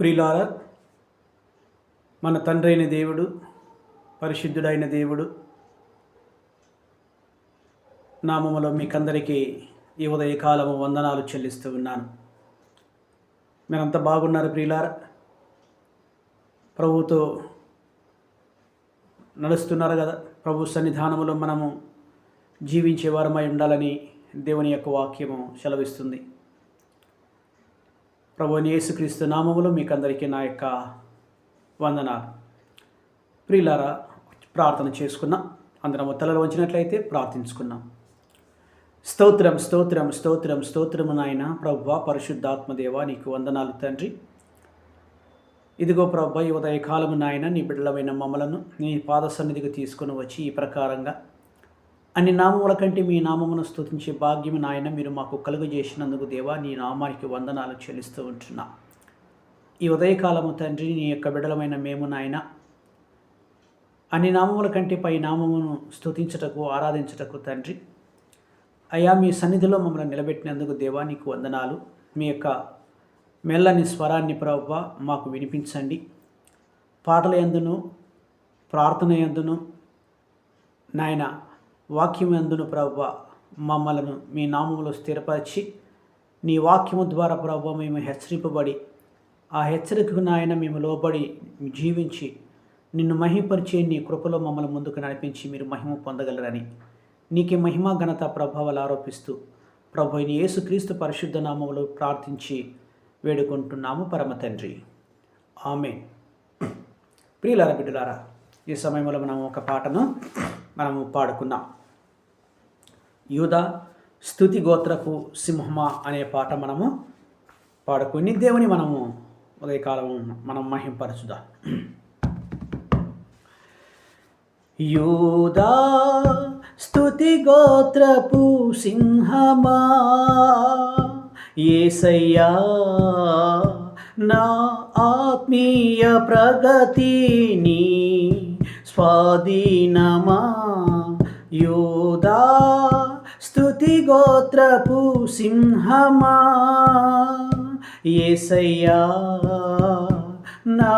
ప్రియులారా, మన తండ్రి అయిన దేవుడు, పరిశుద్ధుడైన దేవుడు నామములో మీకందరికీ ఈ ఉదయకాలము వందనాలు చెల్లిస్తూ ఉన్నాను. మీరంతా బాగున్నారు ప్రియులారా? ప్రభువుతో నడుస్తున్నారు కదా? ప్రభు సన్నిధానములో మనము జీవించే వారమై ఉండాలని దేవుని యొక్క వాక్యము సెలవిస్తుంది. ప్రభువైన యేసుక్రీస్తు నామములో మీకందరికీ నా యొక్క వందనాలు. ప్రియులారా, ప్రార్థన చేసుకున్నాం. అందరం తలలో వంచినట్లయితే ప్రార్థించుకున్నాం. స్తోత్రం స్తోత్రం స్తోత్రం స్తోత్రము నాయన ప్రభువా, పరిశుద్ధాత్మదేవ, నీకు వందనాలు తండ్రి. ఇదిగో ప్రభువా, ఈ ఉదయకాలము నాయన నీ బిడ్డలమైన మమ్మలను నీ పాద సన్నిధికి తీసుకుని వచ్చి ఈ ప్రకారంగా అన్ని నామముల కంటే మీ నామమును స్తుతించే భాగ్యము నాయన మీరు మాకు కలుగజేసినందుకు దేవా, నీ నామానికి వందనాలు చెల్లిస్తూ ఉంటున్నా. ఈ ఉదయకాలము తండ్రి, నీ యొక్క బిడ్డలమైన మేము నాయన అన్ని నామముల కంటే పై నామమును స్తుతించుటకు, ఆరాధించుటకు తండ్రి అయ్యా మీ సన్నిధిలో మమ్మల్ని నిలబెట్టినందుకు దేవా నీకు వందనాలు. మీ యొక్క మెల్లని స్వరాన్ని ప్రభువా మాకు వినిపించండి. పాటల యందును, ప్రార్థన యందును నాయన, వాక్యం యందును ప్రభువా మమ్మలను మీ నామములో స్థిరపరిచి నీ వాక్యము ద్వారా ప్రభువా మేము హెచ్చరింపబడి ఆ హెచ్చరికకు నాయన మేము లోబడి జీవించి నిన్ను మహిమపరిచే నీ కృపలో మమ్మల్ని ముందుకు నడిపించి మీరు మహిమ పొందగలరని నీకే మహిమ ఘనత ప్రభావాలు ఆరోపిస్తూ ప్రభు అయిన యేసుక్రీస్తు పరిశుద్ధ నామములో ప్రార్థించి వేడుకుంటున్నాము పరమ తండ్రి, ఆమేన్. ప్రియులారా, బిడ్డలారా, ఈ సమయంలో మనం ఒక పాటను మనము పాడుకున్నాం. యూదా స్తుతి గోత్రపు సింహమా అనే పాట మనము పాడుకుని దేవుని మనము ఉదయకాలం మనం మహింపరచుదాం. యూదా స్తుతి గోత్రపు సింహమా, యేసయ్యా నా ఆత్మీయ ప్రగతిని స్వాధీనమా. యూదా స్తుతి గోత్రపు సింహమా, యేసయ్యా నా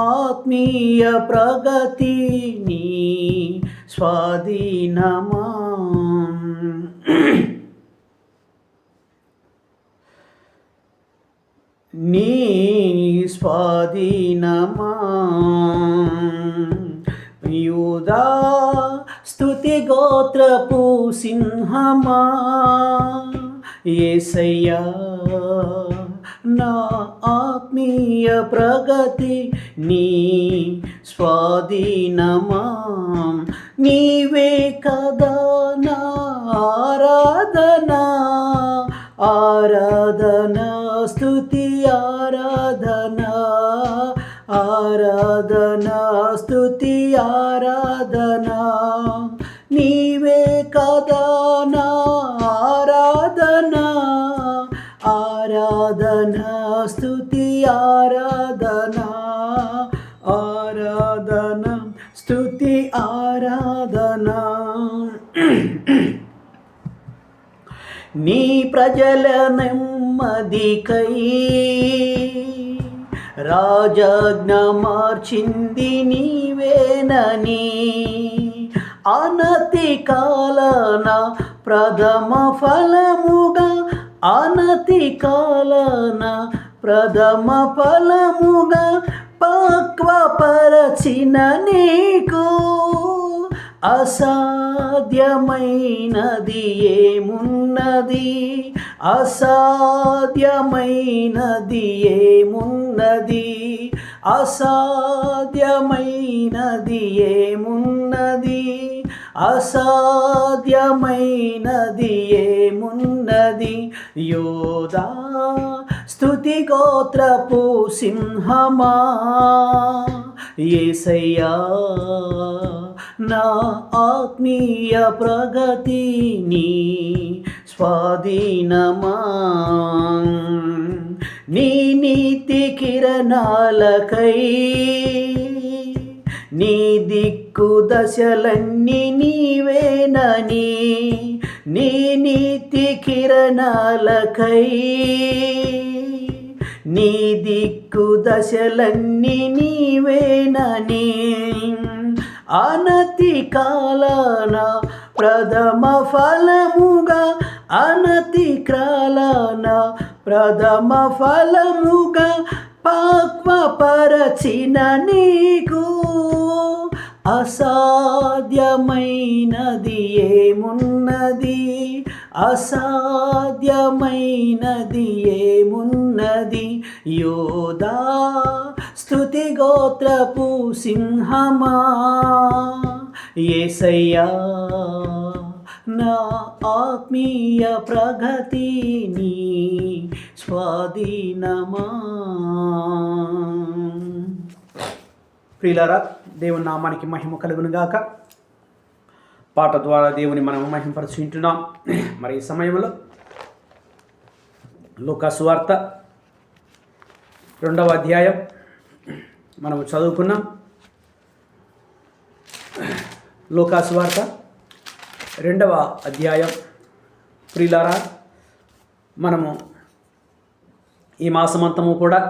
ఆత్మీయ ప్రగతిని స్వాధీనమా. నీ స్వాధీనమా. యూదా స్తుతి గోత్రపు సింహమా, యేసయ్యా నా ఆత్మీయ ప్రగతి నీ స్వాధీనమా. నీవే కదా నా ఆరాధనా, ఆరాధనా స్తుతి ఆరాధనా, ఆరాధనా స్తుతి ఆరాధనా. నీవే కదా నా ఆరాధనా, ఆరాధనా స్తుతి ఆరాధనా, ఆరాధనా స్తుతి ఆరాధనా. నీ ప్రజల నెమ్మదికై రాజాజ్ఞ మార్చింది నీవేనని, అనతి కాలన ప్రథమ ఫలముగా, అనతి కాలన ప్రథమ ఫలముగా పక్వపరచిన నీకు అసాధ్యమైనది ఏమున్నది, అసాధ్యమైనది ఏమున్నది, అసాధ్యమైనది ఏమున్నది, అసాధ్యమైనది ఏమున్నది. యోధా స్తుతి గోత్రపు సింహమా, యేసయ్యా నా ఆత్మీయ ప్రగతిని స్వాధీనమా. నీ నీతి కిరణాలకై నీ దిక్కు దశలన్నీ నీవేనని, నీ నీతి కిరణాలకై నీ దిక్కు దశలన్నీ నీవేనని అనతి కాలాన ప్రథమ ఫలముగా అనతి కాలాన ప్రథమ ఫలముగా పక్వపరచిన నీకు అసాధ్యమైనది ఏమున్నది, అసాధ్యమైనది ఏమున్నది. యోధా స్తుతి గోత్రపు సింహమా యేసయ్యా నా ఆత్మీయ ప్రగతిని స్వాధీనమా. ప్రియులారా, దేవుని నామానికి మహిమ కలుగునుగాక. పాట ద్వారా దేవుని మనం మహిమపరుచుకుంటున్నాం. మరి ఈ సమయంలో లూకా సువార్త 2వ అధ్యాయం మనము చదువుకున్నాం. లూకా సువార్త 2వ అధ్యాయం. ప్రియులారా, మనము ఈ మాసమంతము కూడా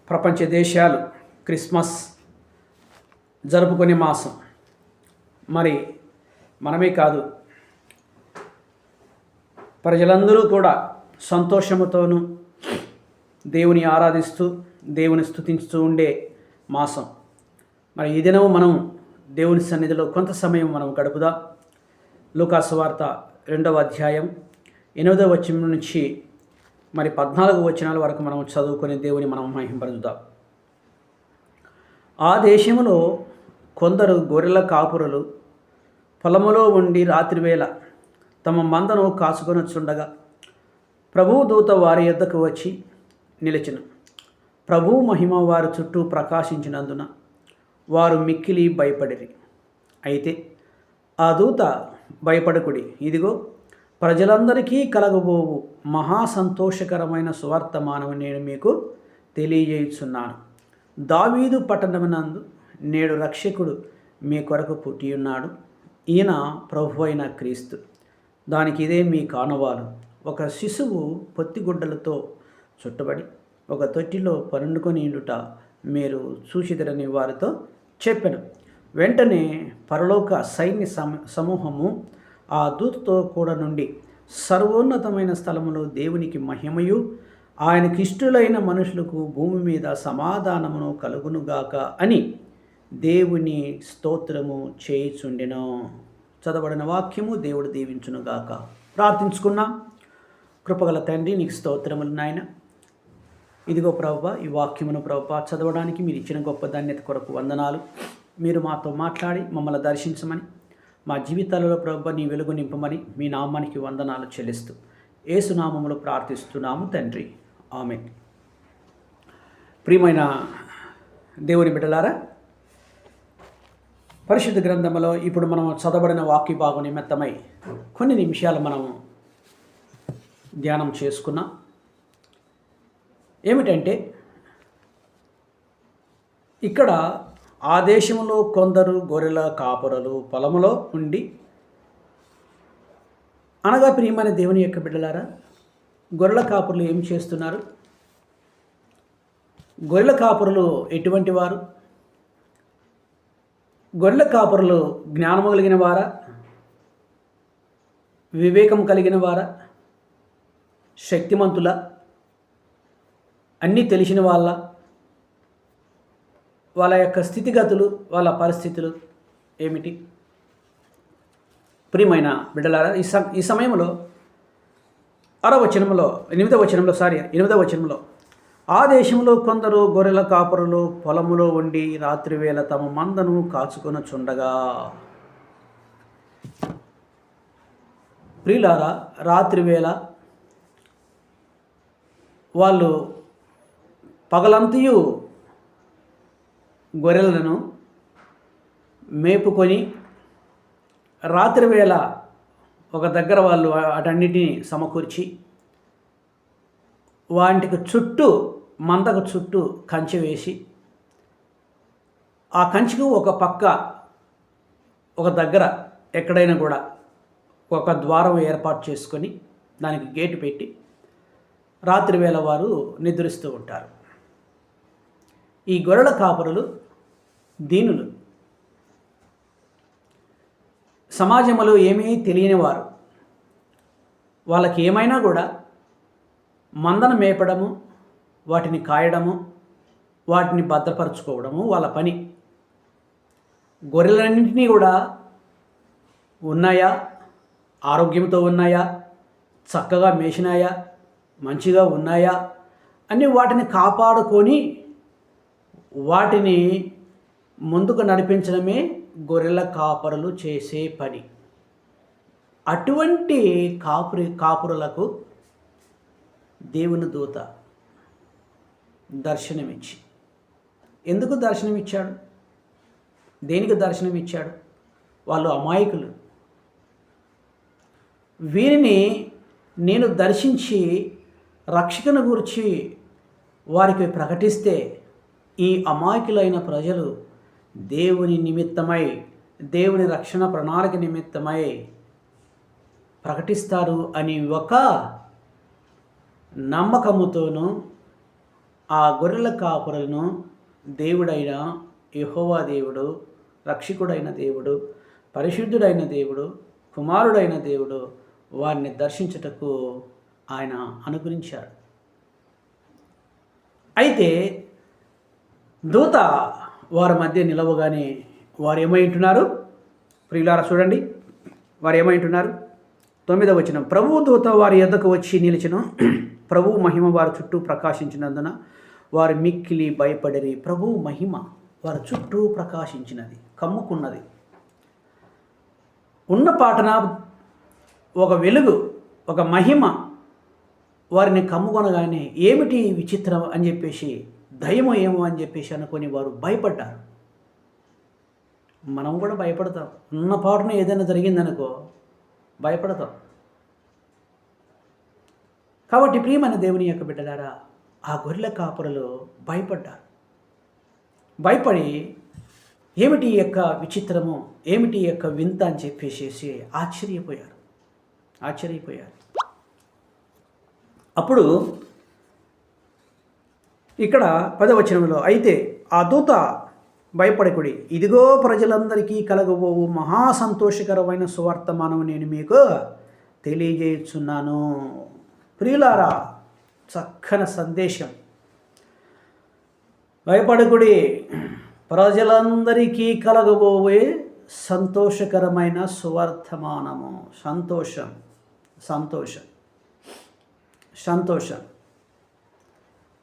ప్రపంచ దేశాలు క్రిస్మస్ జరుపుకునే మాసం. మరి మనమే కాదు, ప్రజలందరూ కూడా సంతోషముతోనూ దేవుని ఆరాధిస్తూ దేవుని స్తుతిస్తూ ఉండే మాసం. మరి ఈ దినం మనం దేవుని సన్నిధిలో కొంత సమయం మనం గడుపుదాం. లూకా సువార్త 2వ అధ్యాయం 8వ వచనం నుంచి మరి 14వ వచనాల వరకు మనం చదువుకొని దేవుని మనం మహిమపరుద్దాం. ఆ దేశంలో కొందరు గొర్రెల కాపురులు పొలములో ఉండి రాత్రివేళ తమ మందను కాచుకొనొచ్చుండగా ప్రభువు దూత వారి యొద్దకు వచ్చి నిలిచెను. ప్రభువు మహిమ వారి చుట్టూ ప్రకాశించినందున వారు మిక్కిలి భయపడిరి. అయితే ఆ దూత, భయపడకుడి, ఇదిగో ప్రజలందరికీ కలగబోవు మహా సంతోషకరమైన సువర్తమానం నేను మీకు తెలియజేయుచున్నాను. దావీదు పట్టణమునందు నేడు రక్షకుడు మీ కొరకు పుట్టియున్నాడు. ఈయన ప్రభువైన క్రీస్తు. దానికి ఇదే మీ కానవాలు. ఒక శిశువు పొత్తిగుడ్డలతో చుట్టబడి ఒక తొట్టిలో పండుకొనియుండుట మీరు చూసిదరని వారితో చెప్పెను. వెంటనే పరలోక సైన్య సమూహము ఆ దూతతో కూడా నుండి సర్వోన్నతమైన స్థలములో దేవునికి మహిమయు ఆయనకిష్టులైన మనుషులకు భూమి మీద సమాధానమును కలుగునుగాక అని దేవుని స్తోత్రము చేయుచుండెను. చదవబడిన వాక్యము దేవుడు దీవించునుగాక. ప్రార్థించుకున్నాం. కృపగల తండ్రి, నీకు స్తోత్రములు నాయన. ఇదిగో ప్రభువా, ఈ వాక్యమును ప్రభువా చదవడానికి మీరు ఇచ్చిన గొప్ప ధన్యత కొరకు వందనాలు. మీరు మాతో మాట్లాడి మమ్మల్ని దర్శించమని, మా జీవితాలలో ప్రభువా నీ వెలుగు నింపమని మీ నామానికి వందనాలు చెల్లిస్తూ యేసు నామములో ప్రార్థిస్తున్నాము తండ్రి, ఆమేన్. ప్రియమైన దేవుని బిడ్డలారా, పరిశుద్ధ గ్రంథంలో ఇప్పుడు మనం చదవబడిన వాక్య భాగం నిమిత్తమై కొన్ని నిమిషాలు మనం ధ్యానం చేసుకున్నాం. ఏమిటంటే, ఇక్కడ ఆ దేశంలో కొందరు గొర్రెల కాపురలు పొలములో ఉండి, అనగా ప్రియమైన దేవుని యొక్క బిడ్డలారా, గొర్రెల కాపురులు ఏం చేస్తున్నారు? గొర్రెల కాపురులు ఎటువంటి వారు? గొర్రెల కాపురులు జ్ఞానము కలిగిన వారా? వివేకం కలిగిన వారా? శక్తిమంతుల? అన్నీ తెలిసిన వాళ్ళ యొక్క స్థితిగతులు, వాళ్ళ పరిస్థితులు ఏమిటి? ప్రియమైన బిడ్డలారా, ఈ సమయంలో 8వ వచనంలో ఆ దేశంలో కొందరు గొర్రెల కాపురులు పొలములో ఉండి రాత్రివేళ తమ మందను కాచుకొనుచుండగా. ప్రియులారా, రాత్రివేళ వాళ్ళు పగలంతయు గొర్రెలను మేపుకొని రాత్రివేళ ఒక దగ్గర వాళ్ళు వాటన్నిటిని సమకూర్చి వాటికి చుట్టూ, మందకు చుట్టూ కంచె వేసి, ఆ కంచెకు ఒక పక్క ఒక దగ్గర ఎక్కడైనా కూడా ఒక ద్వారం ఏర్పాటు చేసుకొని దానికి గేటు పెట్టి రాత్రి వేళ వారు నిద్రిస్తూ ఉంటారు. ఈ గొర్రెల కాపరులు దీనులు, సమాజంలో ఏమీ తెలియని వారు. వాళ్ళకి ఏమైనా కూడా మందను మేపడము, వాటిని కాయడము, వాటిని భద్రపరచుకోవడము వాళ్ళ పని. గొర్రెలన్నింటినీ కూడా ఉన్నాయా, ఆరోగ్యంతో ఉన్నాయా, చక్కగా మేసినాయా, మంచిగా ఉన్నాయా అని వాటిని కాపాడుకొని వాటిని ముందుకు నడిపించడమే గొర్రెల కాపరులు చేసే పని. అటువంటి కాపురులకు దేవుని దూత దర్శనమిచ్చి, ఎందుకు దర్శనమిచ్చాడు, దేనికి దర్శనమిచ్చాడు? వాళ్ళు అమాయకులు. వీరిని నేను దర్శించి రక్షకుని గురించి వారికి ప్రకటిస్తే ఈ అమాయకులైన ప్రజలు దేవుని నిమిత్తమై, దేవుని రక్షణ ప్రణాళిక నిమిత్తమై ప్రకటిస్తారు అని ఒక నమ్మకముతోనూ ఆ గొర్రెల కాపురులను దేవుడైన యెహోవా దేవుడు, రక్షకుడైన దేవుడు, పరిశుద్ధుడైన దేవుడు, కుమారుడైన దేవుడు వారిని దర్శించుటకు ఆయన అనుగ్రహించాడు. అయితే దూత వారి మధ్య నిలవగానే వారు ఏమైంటున్నారు? ప్రియులారా చూడండి, వారు ఏమైంటున్నారు? 9వ వచనం, ప్రభువు దూత వారి యొద్దకు వచ్చి నిలిచెను. ప్రభువు మహిమ వారి చుట్టూ ప్రకాశించినందున వారు మిక్కిలి భయపడిరి. ప్రభువు మహిమ వారి చుట్టూ ప్రకాశించినది, కమ్ముకున్నది. ఉన్న పాటన ఒక వెలుగు, ఒక మహిమ వారిని కమ్ముకొనగానే ఏమిటి విచిత్రం అని చెప్పేసి, దయ్యమో ఏమో అని చెప్పేసి అనుకొని వారు భయపడ్డారు. మనం కూడా భయపడతాం. ఉన్న పాటున ఏదైనా జరిగిందనుకో భయపడతాం. కాబట్టి ప్రియమైన దేవుని యొక్క బిడ్డలారా, ఆ గొర్రెల కాపురలు భయపడ్డారు. భయపడి ఏమిటి ఈ యొక్క విచిత్రము, ఏమిటి ఈ యొక్క వింత అని చెప్పేసి ఆశ్చర్యపోయారు. అప్పుడు ఇక్కడ 10వ వచనంలో, అయితే ఆ దూత భయపడకుడి, ఇదిగో ప్రజలందరికీ కలగబోవు మహా సంతోషకరమైన సువర్తమానం నేను మీకు తెలియజేయుచున్నాను. ప్రియులారా, చక్కని సందేశం. భయపడకుడి, ప్రజలందరికీ కలగబోయే సంతోషకరమైన సువర్తమానము. సంతోషం.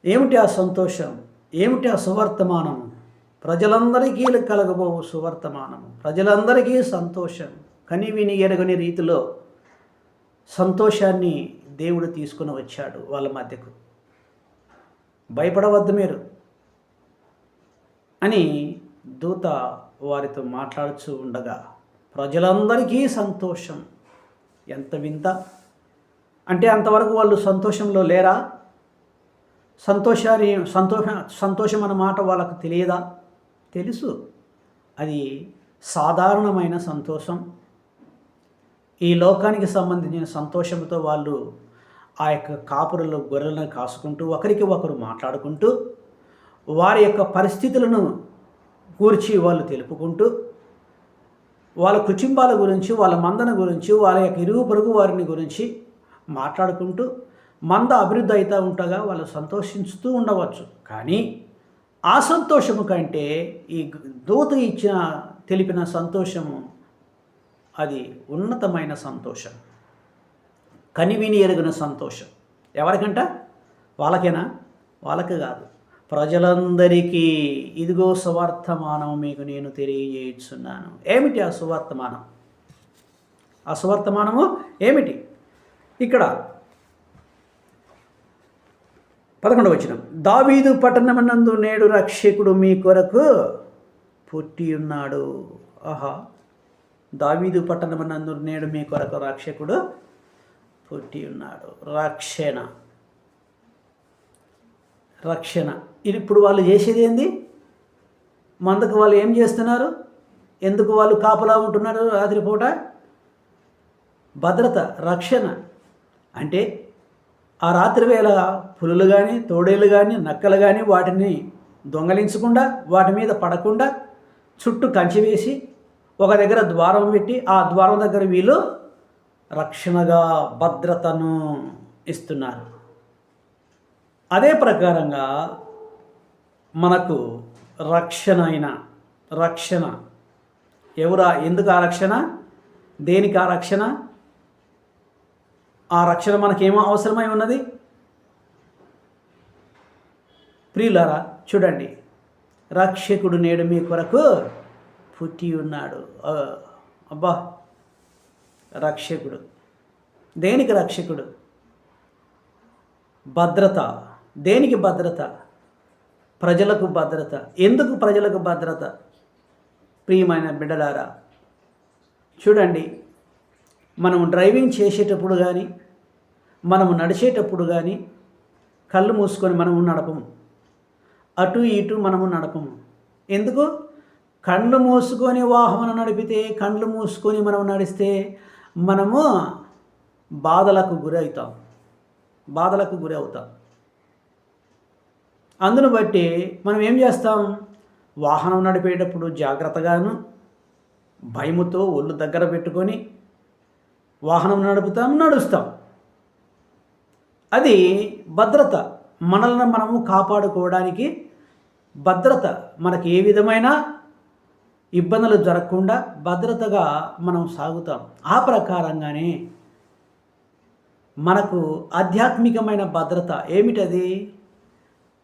ఏమిటి ఆ సంతోషం? ఏమిటి ఆ సువర్తమానము? ప్రజలందరికీ కలగబోవు సువర్తమానము, ప్రజలందరికీ సంతోషం. కనివిని ఎరగని రీతిలో సంతోషాన్ని దేవుడు తీసుకుని వచ్చాడు వాళ్ళ మధ్యకు. భయపడవద్దు మీరు అని దూత వారితో మాట్లాడుతూ ఉండగా ప్రజలందరికీ సంతోషం. ఎంత వింత అంటే, అంతవరకు వాళ్ళు సంతోషంలో లేరా? సంతోషం అన్న మాట వాళ్ళకు తెలియదా? తెలుసు. అది సాధారణమైన సంతోషం. ఈ లోకానికి సంబంధించిన సంతోషంతో వాళ్ళు ఆ యొక్క కాపురులు గొర్రెలను కాసుకుంటూ ఒకరికి ఒకరు మాట్లాడుకుంటూ వారి యొక్క పరిస్థితులను గూర్చి వాళ్ళు తెలుపుకుంటూ వాళ్ళ కుటుంబాల గురించి, వాళ్ళ మందన గురించి, వాళ్ళ యొక్క ఇరుగు పొరుగు వారిని గురించి మాట్లాడుకుంటూ మంద అభివృద్ధి అవుతూ ఉండగా వాళ్ళు సంతోషిస్తూ ఉండవచ్చు. కానీ ఆ సంతోషము కంటే ఈ దూత తెలిపిన సంతోషము అది ఉన్నతమైన సంతోషం, కనివిని ఎరుగిన సంతోషం. ఎవరికంట? వాళ్ళకేనా? వాళ్ళకి కాదు, ప్రజలందరికీ. ఇదిగో సువర్తమానం మీకు నేను తెలియజేస్తున్నాను. ఏమిటి ఆ సువర్తమానం? ఆ సువర్తమానము ఏమిటి? ఇక్కడ 11వ వచనం, దావీదు పట్టణమునందు నేడు రక్షకుడు మీ కొరకు పుట్టి ఉన్నాడు. ఆహా, దావీదు పట్టణమునందు నేడు మీ కొరకు రక్షకుడు పుట్టి ఉన్నాడు. రక్షణ. ఇప్పుడు వాళ్ళు చేసేది ఏంది? మందకు వాళ్ళు ఏం చేస్తున్నారు? ఎందుకు వాళ్ళు కాపలా ఉంటున్నారు రాత్రిపూట? భద్రత, రక్షణ. అంటే ఆ రాత్రి వేళ పులులు కానీ, తోడేళ్ళు కానీ, నక్కలు కానీ వాటిని దొంగలించకుండా, వాటి మీద పడకుండా చుట్టూ కంచె వేసి ఒక దగ్గర ద్వారం పెట్టి, ఆ ద్వారం దగ్గర వీళ్ళు రక్షణగా భద్రతను ఇస్తున్నారు. అదే ప్రకారంగా మనకు రక్షణ ఎవరా? ఎందుకు ఆ రక్షణ? దేనికి ఆ రక్షణ? ఆ రక్షణ మనకేమో అవసరమై ఉన్నది. ప్రియులారా చూడండి, రక్షకుడు నేడు మీ కొరకు పుట్టి ఉన్నాడు. అబ్బా, రక్షకుడు. దేనికి రక్షకుడు? భద్రత. దేనికి భద్రత? ప్రజలకు భద్రత. ఎందుకు ప్రజలకు భద్రత? ప్రియమైన బిడ్డలారా చూడండి, మనము డ్రైవింగ్ చేసేటప్పుడు కానీ, మనము నడిచేటప్పుడు కానీ కళ్ళు మూసుకొని మనము నడపము, అటు ఇటు మనము నడపము. ఎందుకు? కళ్ళు మూసుకొని వాహనం నడిపితే, కళ్ళు మూసుకొని మనం నడిస్తే మనము బాధలకు గురవుతాం. అందును బట్టి మనం ఏం చేస్తాం? వాహనం నడిపేటప్పుడు జాగ్రత్తగాను భయముతో ఒళ్ళు దగ్గర పెట్టుకొని వాహనం నడుస్తాం. అది భద్రత. మనల్ని మనము కాపాడుకోవడానికి భద్రత. మనకి ఏ విధమైన ఇబ్బందులు జరగకుండా భద్రతగా మనం సాగుతాం. ఆ ప్రకారంగానే మనకు ఆధ్యాత్మికమైన భద్రత ఏమిటది?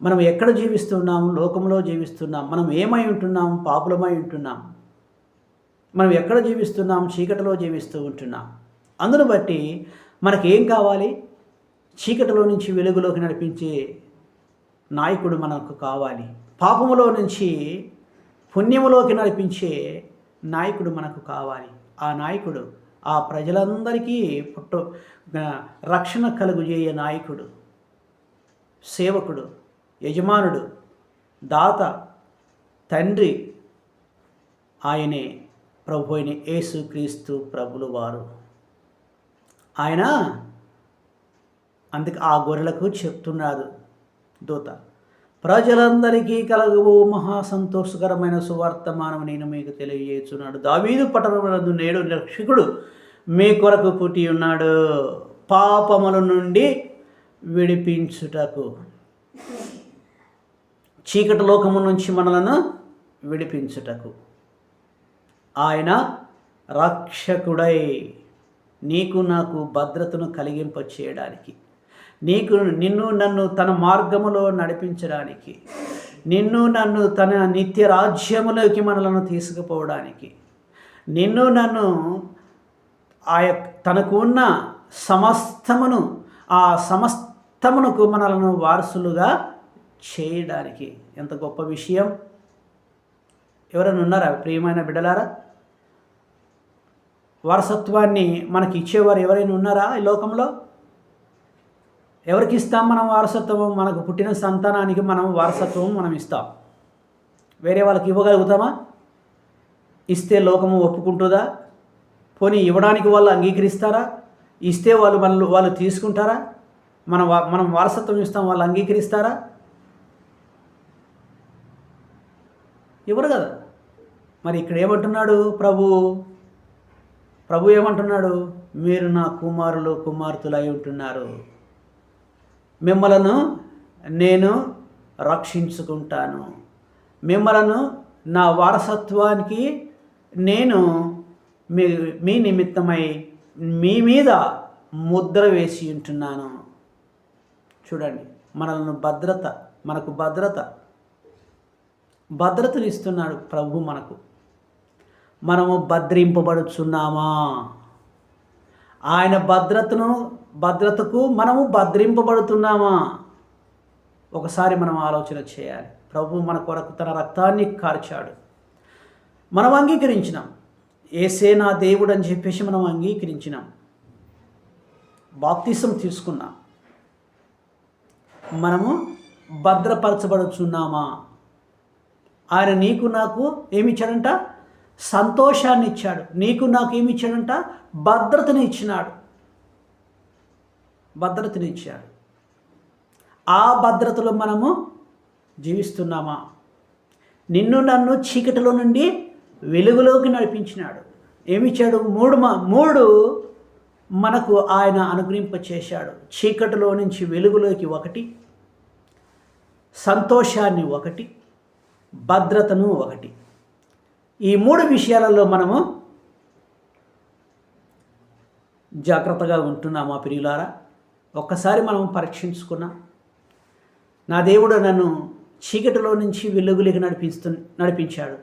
మనం ఎక్కడ జీవిస్తున్నాం? లోకంలో జీవిస్తున్నాం. మనం ఏమై ఉంటున్నాం? పాపులమై ఉంటున్నాం. మనం ఎక్కడ జీవిస్తున్నాం? చీకటిలో జీవిస్తూ ఉంటున్నాం. అందును బట్టి మనకేం కావాలి? చీకటిలో నుంచి వెలుగులోకి నడిపించే నాయకుడు మనకు కావాలి. పాపములో నుంచి పుణ్యములోకి నడిపించే నాయకుడు మనకు కావాలి. ఆ నాయకుడు ఆ ప్రజలందరికీ రక్షణ కలుగుజేయ నాయకుడు, సేవకుడు, యజమానుడు, దాత, తండ్రి ఆయనే ప్రభు అయిన యేసుక్రీస్తు ప్రభులు వారు. ఆయన అందుకే ఆ గొర్రెలకు చెప్తున్నాడు దూత, ప్రజలందరికీ కలగబో మహా సంతోషకరమైన సువార్తమానం నేను మీకు తెలియజేస్తున్నాడు. దావీదు పట్టణమునందు నేడు రక్షకుడు మీ కొరకు పుట్టి ఉన్నాడు, పాపముల నుండి విడిపించుటకు. చీకటి లోకము నుంచి మనలను విడిపించుటకు ఆయన రక్షకుడై నీకు నాకు భద్రతను కలిగింపచేయడానికి, నిన్ను నన్ను తన మార్గములో నడిపించడానికి, నిన్ను నన్ను తన నిత్య రాజ్యములోకి మనలను తీసుకుపోవడానికి, నిన్ను నన్ను తనకు ఉన్న సమస్తమునకు మనలను వారసులుగా చేయడానికి. ఎంత గొప్ప విషయం! ఎవరైనా ఉన్నారా ప్రియమైన బిడ్డలారా? వారసత్వాన్ని మనకి ఇచ్చేవారు ఎవరైనా ఉన్నారా ఈ లోకంలో? ఎవరికి ఇస్తాం మనం వారసత్వం? మనకు పుట్టిన సంతానానికి మనం వారసత్వం మనం ఇస్తాం. వేరే వాళ్ళకి ఇవ్వగలుగుతామా? ఇస్తే లోకము ఒప్పుకుంటుందా? పోనీ ఇవ్వడానికి వాళ్ళు అంగీకరిస్తారా? ఇస్తే వాళ్ళు తీసుకుంటారా? మనం వారసత్వం ఇస్తాం, వాళ్ళు అంగీకరిస్తారా? ఇవ్వరు కదా. మరి ఇక్కడ ఏమంటున్నాడు ప్రభు ఏమంటున్నాడు? మీరు నా కుమారులు కుమార్తెలై ఉంటున్నారు, మిమ్మలను నేను రక్షించుకుంటాను, మిమ్మలను నా వారసత్వానికి నేను మీ నిమిత్తమై మీ మీద ముద్ర వేసి ఉంటున్నాను. చూడండి, మనకు భద్రతను ఇస్తున్నాడు ప్రభు మనకు. మనము భద్రింపబడుచున్నామా? ఆయన భద్రతకు మనము భద్రింపబడుతున్నామా? ఒకసారి మనం ఆలోచన చేయాలి. ప్రభు మన కొరకు తన రక్తాన్ని కార్చాడు, మనం అంగీకరించినాం. యేసే నా దేవుడు అని చెప్పేసి మనం అంగీకరించినాం, బాప్తిసం తీసుకున్నాం. మనము భద్రపరచబడుచున్నామా? ఆయన నీకు నాకు ఏమి ఇచ్చాడంట? సంతోషాన్ని ఇచ్చాడు. నీకు నాకు ఏమి ఇచ్చాడంట? భద్రతని ఇచ్చాడు. ఆ భద్రతలో మనము జీవిస్తున్నామా? నిన్ను నన్ను చీకటిలో నుండి వెలుగులోకి నడిపించినాడు. ఏమిచ్చాడు? మూడు మనకు ఆయన అనుగ్రహింపచేశాడు. చీకటిలో నుంచి వెలుగులోకి ఒకటి, సంతోషాన్ని ఒకటి, భద్రతను ఒకటి. ఈ 3 విషయాలలో మనము జాగ్రత్తగా ఉంటున్నామా ప్రియులారా? ఒక్కసారి మనం పరీక్షించుకున్నాం. నా దేవుడు నన్ను చీకటిలో నుంచి వెలుగులోకి నడిపించాడు.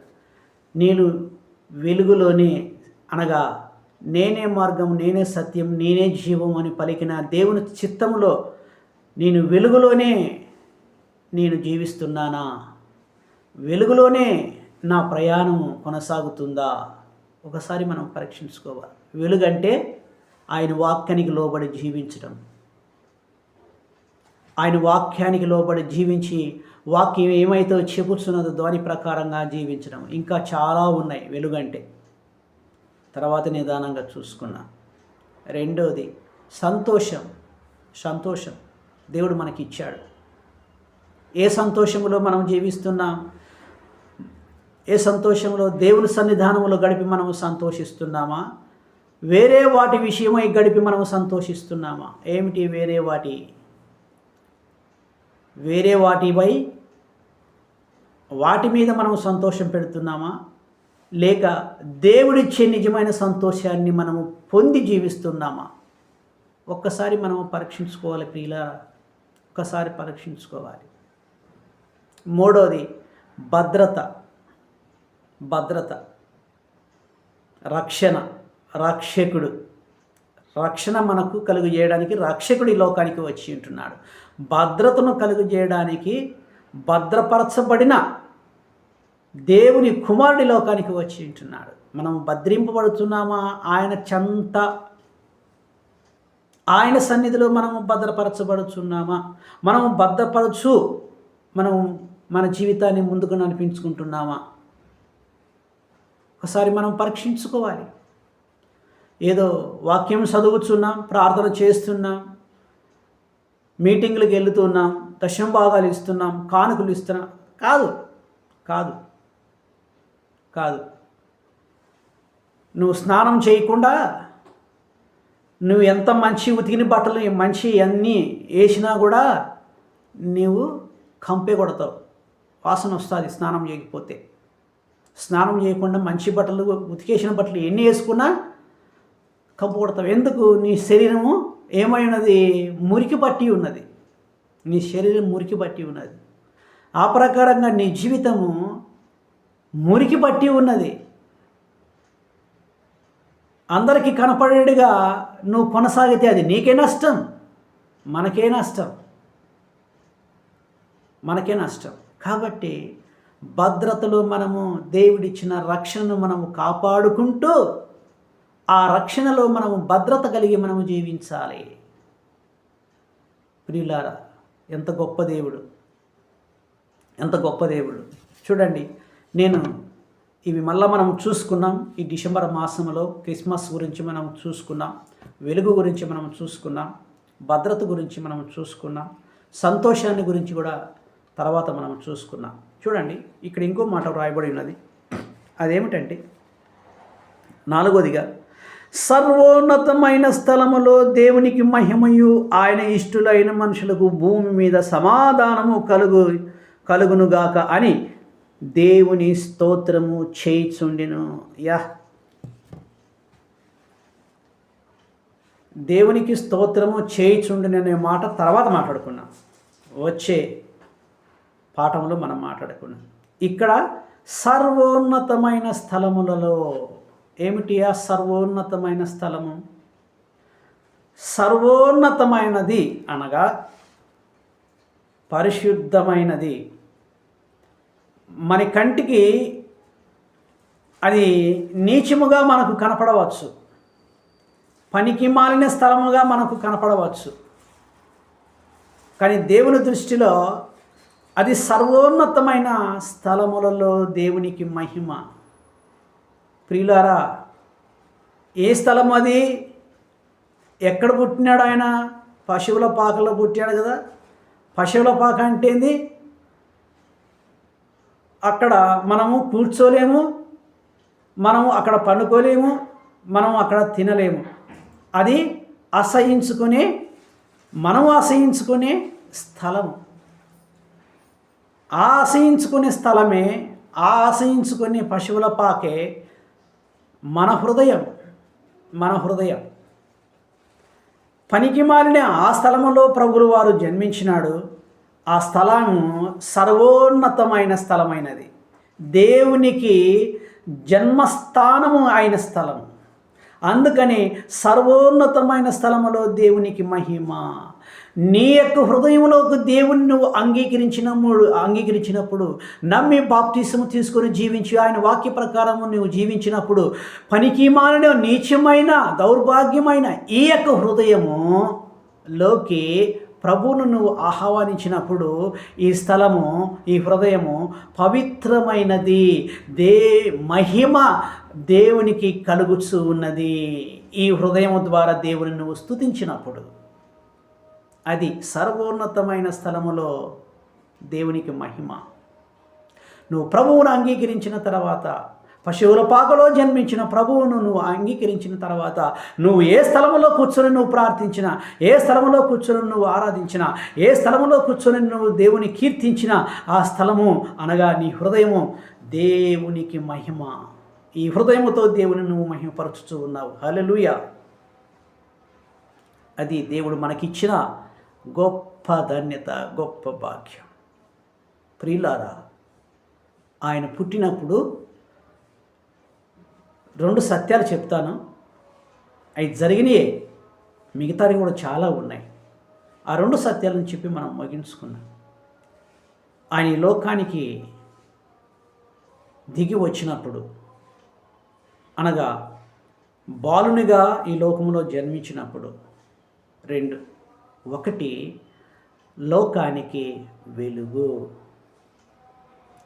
నేను వెలుగులోనే, అనగా నేనే మార్గం, నేనే సత్యం, నేనే జీవం అని పలికిన దేవుని చిత్తంలో నేను వెలుగులోనే నేను జీవిస్తున్నానా? వెలుగులోనే నా ప్రయాణం కొనసాగుతుందా? ఒకసారి మనం పరీక్షించుకోవాలి. వెలుగంటే ఆయన వాక్యానికి లోబడి జీవించడం. ఆయన వాక్యానికి లోబడి జీవించి వాక్యం ఏమైతే చెబుతున్నదో దాని ప్రకారంగా జీవించడం. ఇంకా చాలా ఉన్నాయి వెలుగంటే. తర్వాత నిదానంగా చూసుకున్నా. రెండోది సంతోషం దేవుడు మనకి ఇచ్చాడు. ఏ సంతోషంలో మనం జీవిస్తున్నాం? ఏ సంతోషంలో? దేవుని సన్నిధానంలో గడిపి మనము సంతోషిస్తున్నామా? వేరే వాటి విషయమై గడిపి మనము సంతోషిస్తున్నామా? ఏమిటి వేరే వాటిపై వాటి మీద మనం సంతోషం పెడుతున్నామా? లేక దేవుడిచ్చే నిజమైన సంతోషాన్ని మనము పొంది జీవిస్తున్నామా? ఒక్కసారి మనము పరీక్షించుకోవాలి ప్రియులారా. ఒక్కసారి పరీక్షించుకోవాలి. మూడోది భద్రత, రక్షణ మనకు కలుగు చేయడానికి రక్షకుడు ఈ లోకానికి వచ్చి ఉంటున్నాడు. భద్రతను కలుగు చేయడానికి భద్రపరచబడిన దేవుని కుమారుడి లోకానికి వచ్చి ఉంటున్నాడు. మనం భద్రింపబడుతున్నామా? ఆయన చెంత, ఆయన సన్నిధిలో మనము భద్రపరచబడుతున్నామా? మనము మనం మన జీవితాన్ని ముందుకు నడిపించుకుంటున్నామా? ఒకసారి మనం పరీక్షించుకోవాలి. ఏదో వాక్యం చదువుతున్నాం, ప్రార్థన చేస్తున్నాం, మీటింగ్లకు వెళుతున్నాం, దశమ భాగాలు ఇస్తున్నాం, కానుకలు ఇస్తున్నాం. కాదు. నువ్వు స్నానం చేయకుండా నువ్వు ఎంత మంచి ఉతికిన బట్టలు మంచి అన్నీ వేసినా కూడా నీవు కంపే కొడతావు, వాసన వస్తుంది. స్నానం చేయకపోతే, స్నానం చేయకుండా మంచి బట్టలు, ఉతికేసిన బట్టలు ఎన్ని వేసుకున్నా కంపు కొడతావు. ఎందుకు? నీ శరీరము ఏమై ఉన్నది? మురికి పట్టి ఉన్నది. నీ శరీరం మురికి పట్టి ఉన్నది. ఆ ప్రకారంగా నీ జీవితము మురికి పట్టి ఉన్నది. అందరికీ కనపడేట్టుగా నువ్వు కొనసాగితే అది నీకే నష్టం, మనకే నష్టం. కాబట్టి భద్రతలో మనము దేవుడిచ్చిన రక్షణను మనము కాపాడుకుంటూ ఆ రక్షణలో మనము భద్రత కలిగి మనము జీవించాలి. ప్రియులారా, ఎంత గొప్ప దేవుడు చూడండి. ఇవి మళ్ళీ మనం చూసుకున్నాం. ఈ డిసెంబర్ మాసంలో క్రిస్మస్ గురించి మనం చూసుకున్నాం, వెలుగు గురించి మనం చూసుకున్నాం, భద్రత గురించి మనం చూసుకున్నాం, సంతోషాన్ని గురించి కూడా తర్వాత మనం చూసుకున్నాం. చూడండి, ఇక్కడ ఇంకో మాట రాయబడి ఉన్నది. అదేమిటంటే 4వదిగా, సర్వోన్నతమైన స్థలములో దేవునికి మహిమయు ఆయన ఇష్టులైన మనుషులకు భూమి మీద సమాధానము కలుగునుగాక అని దేవుని స్తోత్రము చేయుచుండెను. దేవునికి స్తోత్రము చేయుచుండెను అనే మాట తర్వాత మాట్లాడుకున్నాం. వచ్చే పాఠంలో మనం మాట్లాడుకున్నాం. ఇక్కడ సర్వోన్నతమైన స్థలములలో ఏమిటి? ఆ సర్వోన్నతమైన స్థలము, సర్వోన్నతమైనది అనగా పరిశుద్ధమైనది. మన కంటికి అది నీచముగా మనకు కనపడవచ్చు, పనికి మాలిన స్థలముగా మనకు కనపడవచ్చు. కానీ దేవుని దృష్టిలో అది సర్వోన్నతమైన స్థలములలో దేవునికి మహిమ. ప్రియులారా, ఏ స్థలం అది? ఎక్కడ పుట్టినాడు ఆయన? పశువుల పాకలో పుట్టాడు కదా. పశువుల పాక అంటే ఏంది? అక్కడ మనము కూర్చోలేము, మనము అక్కడ పండుకోలేము, మనం అక్కడ తినలేము. అది మనము ఆశయించుకునే స్థలము. ఆశయించుకునే స్థలమే, ఆశయించుకునే పశువుల పాకే మన హృదయం. పనికి మాలిన ఆ స్థలములో ప్రభువు వారు జన్మించినాడు. ఆ స్థలము సర్వోన్నతమైన స్థలమైనది, దేవునికి జన్మస్థానము అయిన స్థలము. అందుకని సర్వోన్నతమైన స్థలములో దేవునికి మహిమ. నీ యొక్క హృదయంలోకి దేవుని నువ్వు అంగీకరించినప్పుడు, నమ్మి బాప్తిసము తీసుకొని జీవించి ఆయన వాక్య ప్రకారము నువ్వు జీవించినప్పుడు, పనికి మాలిన నీచమైన దౌర్భాగ్యమైన ఈ యొక్క హృదయములోకి ప్రభువును నువ్వు ఆహ్వానించినప్పుడు ఈ స్థలము, ఈ హృదయము పవిత్రమైనది, మహిమ దేవునికి కలుగుచూ ఉన్నది. ఈ హృదయము ద్వారా దేవుని నువ్వు స్తుతించినప్పుడు అది సర్వోన్నతమైన స్థలములో దేవునికి మహిమ. నువ్వు ప్రభువును అంగీకరించిన తర్వాత, పశువుల పాకలో జన్మించిన ప్రభువును నువ్వు అంగీకరించిన తర్వాత, నువ్వు ఏ స్థలములో కూర్చొని నువ్వు ప్రార్థించినా, ఏ స్థలములో కూర్చొని నువ్వు ఆరాధించినా, ఏ స్థలములో కూర్చొని నువ్వు దేవుని కీర్తించినా, ఆ స్థలము అనగా నీ హృదయము దేవునికి మహిమ. ఈ హృదయముతో దేవుని నువ్వు మహిమపరచుతూ ఉన్నావు. హల్లెలూయా. అది దేవుడు మనకిచ్చిన గొప్ప ధన్యత, గొప్ప భాగ్యం. ప్రియులారా, ఆయన పుట్టినప్పుడు 2 సత్యాలు చెప్తాను. అవి జరిగినాయే, మిగతావి కూడా చాలా ఉన్నాయి. ఆ 2 సత్యాలను చెప్పి మనం ముగించుకున్నాం. ఆయన ఈ లోకానికి దిగి వచ్చినప్పుడు, అనగా బాలునిగా ఈ లోకంలో జన్మించినప్పుడు 2, 1 లోకానికి వెలుగు.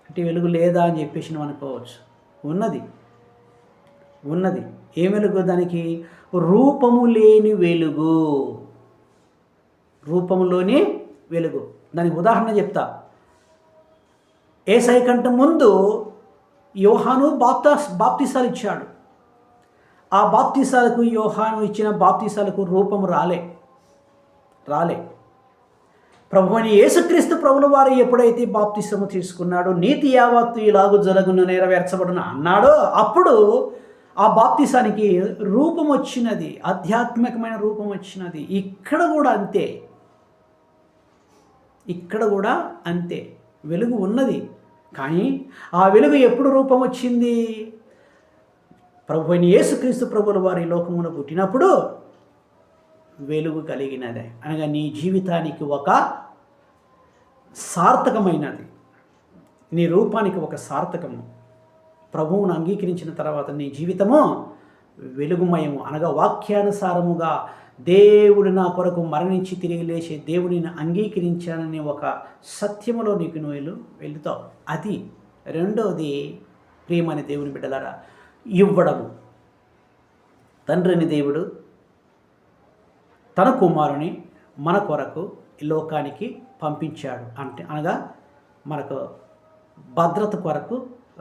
అంటే వెలుగు లేదా అని చెప్పేసి మనం అనుకోవచ్చు. ఉన్నది. ఏ వెలుగు? దానికి రూపము లేని వెలుగు. రూపములోని వెలుగు. దానికి ఉదాహరణ చెప్తా. యేసయ్య కంటే ముందు యోహాను బాప్తిసాలు ఇచ్చాడు. ఆ బాప్తిసాలకు, యోహాను ఇచ్చిన బాప్తిసాలకు రూపము రాలే. ప్రభువైన యేసుక్రీస్తు ప్రభుల వారు ఎప్పుడైతే బాప్తిసము తీసుకున్నాడో, నీతి యావత్తు ఇలాగు జరుగును నెరవేర్చబడును అన్నాడో, అప్పుడు ఆ బాప్తిసానికి రూపం వచ్చినది, ఆధ్యాత్మికమైన రూపం వచ్చినది. ఇక్కడ కూడా అంతే. వెలుగు ఉన్నది, కానీ ఆ వెలుగు ఎప్పుడు రూపం వచ్చింది? ప్రభువైన యేసుక్రీస్తు ప్రభుల వారి లోకమున పుట్టినప్పుడు వెలుగు కలిగినది. అనగా నీ జీవితానికి ఒక సార్థకమైనది, నీ రూపానికి ఒక సార్థకము. ప్రభువును అంగీకరించిన తర్వాత నీ జీవితము వెలుగుమయము, అనగా వాక్యానుసారముగా దేవుడు నా కొరకు మరణించి తిరిగి లేచి దేవుడిని అంగీకరించానని ఒక సత్యములో నీకు నువ్వు వెళుతావు. అది. రెండవది, ప్రియమైన దేవుని బిడ్డలారా, ఇవ్వడము. తండ్రిని దేవుడు తన కుమారుని మన కొరకు ఈ లోకానికి పంపించాడు. అనగా మనకు భద్రత కొరకు,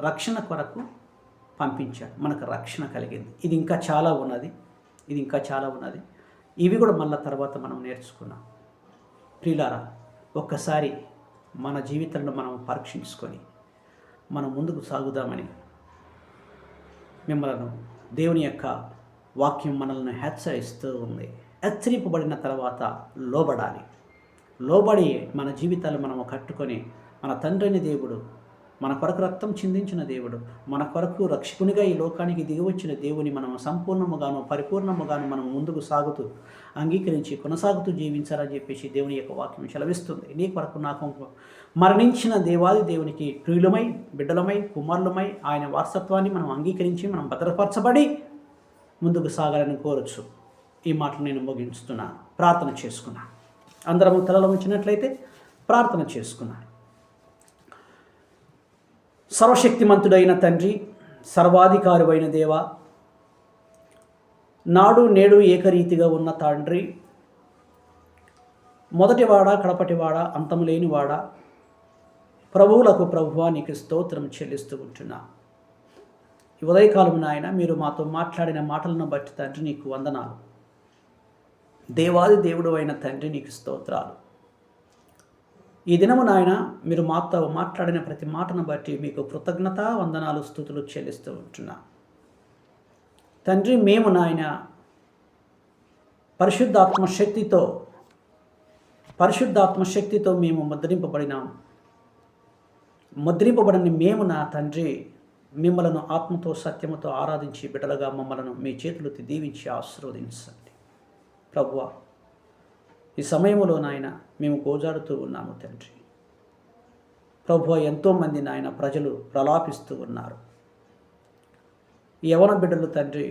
రక్షణ కొరకు పంపించాడు. మనకు రక్షణ కలిగింది. ఇది ఇంకా చాలా ఉన్నది. ఇవి కూడా మళ్ళీ తర్వాత మనం నేర్చుకున్నాం. ప్రియులారా, ఒక్కసారి మన జీవితంలో మనం పరీక్షించుకొని మనం ముందుకు సాగుదామని మిమ్మల్ని దేవుని యొక్క వాక్యం మనల్ని హెచ్చరిస్తూ ఉంది. హెచ్చరింపబడిన తర్వాత లోబడి మన జీవితాలు మనము కట్టుకొని, మన తండ్రిని దేవుడు, మన కొరకు రక్తం చిందించిన దేవుడు, మన కొరకు రక్షకునిగా ఈ లోకానికి దిగివచ్చిన దేవుని మనం సంపూర్ణముగాను పరిపూర్ణముగాను మనం ముందుకు సాగుతూ అంగీకరించి కొనసాగుతూ జీవించాలని చెప్పేసి దేవుని యొక్క వాక్యం సెలవిస్తుంది. నీ కొరకు నాకు మరణించిన దేవాది దేవునికి ప్రియులమై, బిడ్డలమై, కుమారులమై ఆయన వారసత్వాన్ని మనం అంగీకరించి మనం భద్రపరచబడి ముందుకు సాగాలని కోరచ్చు. ఈ మాటలు నేను ముగించుతున్నాను. ప్రార్థన చేసుకున్నాను. అందరము తలలో ఉంచినట్లయితే ప్రార్థన చేసుకున్నాను. సర్వశక్తిమంతుడైన తండ్రి, సర్వాధికారి అయిన దేవ, నాడు నేడు ఏకరీతిగా ఉన్న తండ్రి, మొదటివాడా, కడపటివాడా, అంతము లేనివాడా, ప్రభువులకు ప్రభువా నీకు స్తోత్రం చెల్లిస్తూ ఉంటున్నా. ఈ ఉదయకాలం నాయన మీరు మాతో మాట్లాడిన మాటలను బట్టి తండ్రి నీకు వందనాలు. దేవాది దేవుడు అయిన తండ్రి నీకు స్తోత్రాలు. ఈ దినము నాయన మీరు మాతో మాట్లాడిన ప్రతి మాటను బట్టి మీకు కృతజ్ఞత వందనాలు స్తుతులు చెల్లిస్తూ ఉంటున్నా. తండ్రి మేము నాయన పరిశుద్ధాత్మ శక్తితో మేము ముద్రింపబడినాం. ముద్రింపబడిన మేము నా తండ్రి మిమ్మలను ఆత్మతో సత్యముతో ఆరాధించి బిడ్డలుగా మమ్మలను మీ చేతులతో దీవించి ఆశీర్వదించండి. ప్రభువా, ఈ సమయంలో నాయన మేము గోజాడుతూ ఉన్నాము తండ్రి. ప్రభువా, ఎంతోమంది నాయన ప్రజలు ప్రలాపిస్తూ ఉన్నారు. యవన బిడ్డలు తండ్రి,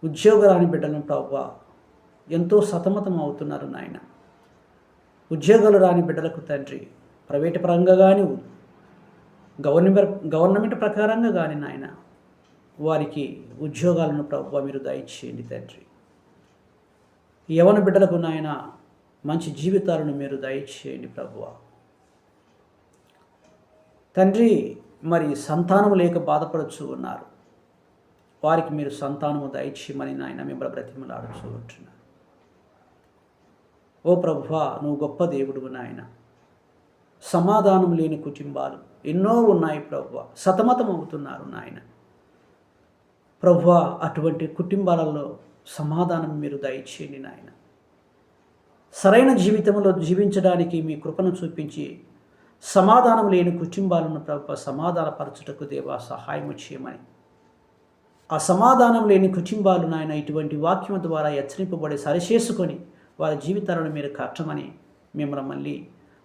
ఉద్యోగరాని బిడ్డలను ప్రభువా ఎంతో సతమతం అవుతున్నారు నాయన. ఉద్యోగాలు రాని బిడ్డలకు తండ్రి, ప్రైవేటు పరంగా కానీ గవర్నమెంట్ ప్రకారంగా కానీ నాయన వారికి ఉద్యోగాలను ప్రభువా మీరు దయచేయండి తండ్రి. యవన బిడ్డలకు నాయన మంచి జీవితాలను మీరు దయచేయండి ప్రభువా. తండ్రి, మరి సంతానం లేక బాధపడుచు ఉన్నారు, వారికి మీరు సంతానము దయచేయమని నాయన మిమ్మల్ని బ్రతిమలాడుచూ ఉంటున్నారు. ఓ ప్రభువా, నువ్వు గొప్ప దేవుడు నాయన. సమాధానం లేని కుటుంబాలు ఎన్నో ఉన్నాయి ప్రభువా, సతమతం అవుతున్నారు నాయన. ప్రభువా, అటువంటి కుటుంబాలలో సమాధానం మీరు దయచేయండి నాయన. సరైన జీవితంలో జీవించడానికి మీ కృపను చూపించి సమాధానం లేని కుటుంబాలను ప్రభువా సమాధానపరచుటకు దేవా సహాయం చేయమని, ఆ సమాధానం లేని కుటుంబాలు నాయన ఇటువంటి వాక్యం ద్వారా హెచ్చరింపబడి సరిచేసుకొని వారి జీవితాలను మీరు కట్టమని మిమ్మల్ని మళ్ళీ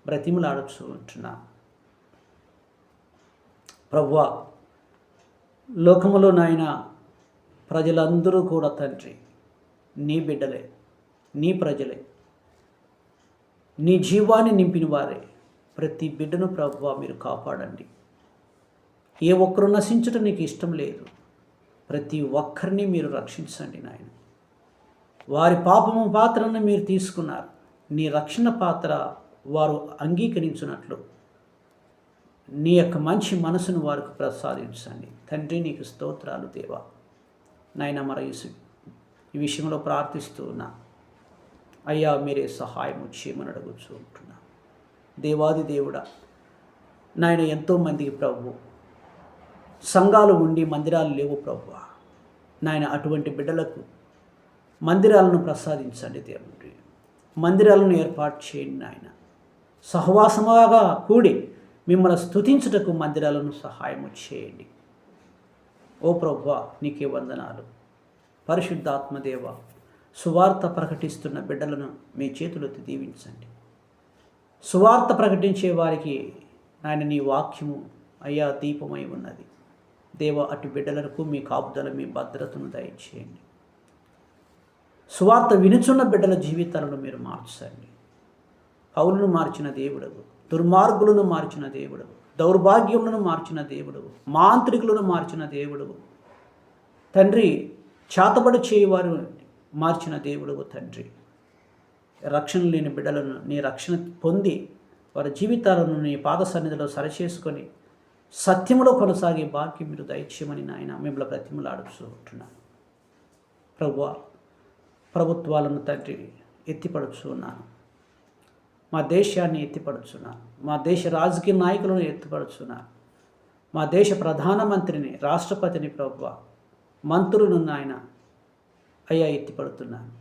బ్రతిమలాడుచూ ఉంటున్నా. ప్రభువా, లోకములో నాయన ప్రజలందరూ కూడా తండ్రి నీ బిడ్డలే, నీ ప్రజలే, నీ జీవాన్ని నింపిన వారే. ప్రతి బిడ్డను ప్రభువా మీరు కాపాడండి. ఏ ఒక్కరు నశించడం నీకు ఇష్టం లేదు. ప్రతి ఒక్కరిని మీరు రక్షించండి నాయన. వారి పాపము పాత్రను మీరు తీసుకున్నారు. నీ రక్షణ పాత్ర వారు అంగీకరించినట్లు నీ యొక్క మంచి మనసును వారికి ప్రసాదించండి తండ్రి. నీకు స్తోత్రాలు దేవా. నాయన మరయేసు ఈ విషయంలో ప్రార్థిస్తూ ఉన్నా. అయ్యా, మీరే సహాయం చేయమని అడుగుతూ ఉంటున్నా. దేవాది దేవుడా నాయన, ఎంతోమందికి ప్రభు సంఘాలు ఉండి మందిరాలు లేవు ప్రభువా. నాయన, అటువంటి బిడ్డలకు మందిరాలను ప్రసాదించండి దేవుడి. మందిరాలను ఏర్పాటు చేయండి నాయన. సహవాసముగా కూడి మిమ్మల్ని స్తుతించుటకు మందిరాలను సహాయము చేయండి. ఓ ప్రభువా, నీకే వందనాలు. పరిశుద్ధాత్మదేవ, సువార్త ప్రకటిస్తున్న బిడ్డలను మీ చేతులెత్తి దీవించండి. సువార్త ప్రకటించే వారికి ఆయన నీ వాక్యము అయ్యా దీపమై ఉన్నది. దేవ, అటు బిడ్డలకు మీ కాపుదల, మీ భద్రతను దయచేయండి. సువార్త వినుచున్న బిడ్డల జీవితాలను మీరు మార్చండి. పౌలను మార్చిన దేవుడవు, దుర్మార్గులను మార్చిన దేవుడవు, దౌర్భాగ్యములను మార్చిన దేవుడవు, మాంత్రికులను మార్చిన దేవుడవు తండ్రి, చేతబడి చేయవారు మార్చిన దేవుడవు తండ్రి. రక్షణ లేని బిడ్డలను నీ రక్షణ పొంది వారి జీవితాలను నీ పాద సన్నిధిలో సరిచేసుకొని సత్యములో కొనసాగే భాగ్యం మీరు దయచేయమని నాయన మిమ్మల్ని బ్రతిమలాడుతూ ఉంటున్నాను. ప్రభువా, ప్రభుత్వాలను తండ్రి ఎత్తిపడుచున్నాను. మా దేశాన్ని ఎత్తిపడుచున్నాను. మా దేశ రాజకీయ నాయకులను ఎత్తిపడుచున్నాను. మా దేశ ప్రధానమంత్రిని, రాష్ట్రపతిని ప్రభువా, మంత్రులను నాయన అయ్యా ఎత్తిపడుతున్నాను.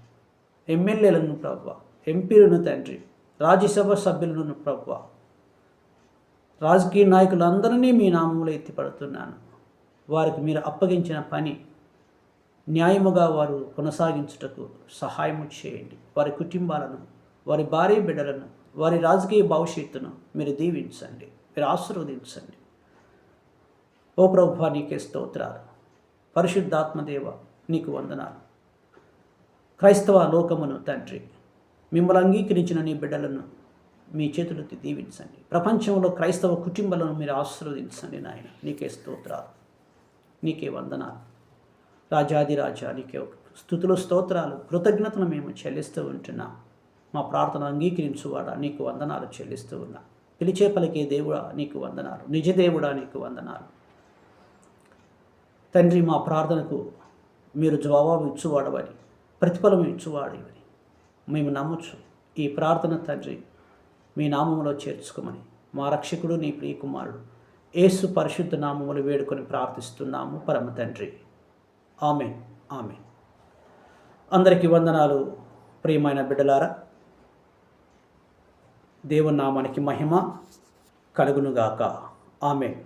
ఎమ్మెల్యేలను ప్రభువా, ఎంపీలను తండ్రి, రాజ్యసభ సభ్యులను ప్రభువా, రాజకీయ నాయకులందరినీ మీ నామములో ఎత్తిపడుతున్నాను. వారికి మీరు అప్పగించిన పని న్యాయముగా వారు కొనసాగించుటకు సహాయము చేయండి. వారి కుటుంబాలను, వారి భార్య బిడ్డలను, వారి రాజకీయ భవిష్యత్తును మీరు దీవించండి, మీరు ఆశీర్వదించండి. ఓ ప్రభువా, నీకే స్తోత్రాలు. పరిశుద్ధాత్మదేవ, నీకు వందనాలు. క్రైస్తవ లోకమును తండ్రి, మిమ్మల్ని అంగీకరించిన నీ బిడ్డలను మీ చేతులెత్తి దీవించండి. ప్రపంచంలో క్రైస్తవ కుటుంబాలను మీరు ఆశీర్వదించండి నాయన. నీకే స్తోత్రాలు, నీకే వందనాలు. రాజాది రాజా, నీకే స్తుతులు స్తోత్రాలు కృతజ్ఞతలు మేము చెల్లిస్తూ ఉంటున్నాం. మా ప్రార్థన అంగీకరించువాడా నీకు వందనాలు చెల్లిస్తూ ఉన్నా. పిలిచే పలికే దేవుడా నీకు వందనాలు, నిజ దేవుడా నీకు వందనాలు. తండ్రి, మా ప్రార్థనకు మీరు జవాబు ఇచ్చువాడవని, ప్రతిఫలం ఇచ్చువాడవని మేము నమ్మచ్చు. ఈ ప్రార్థన తండ్రి మీ నామములో చేర్చుకోమని మా రక్షకుడు నీ ప్రియకుమారుడు యేసు పరిశుద్ధ నామములు వేడుకొని ప్రార్థిస్తున్నాము పరమ తండ్రి. ఆమేన్, ఆమేన్. అందరికీ వందనాలు ప్రియమైన బిడ్డలారా. దేవుని నామానికి మహిమ కలుగునుగాక. ఆమేన్.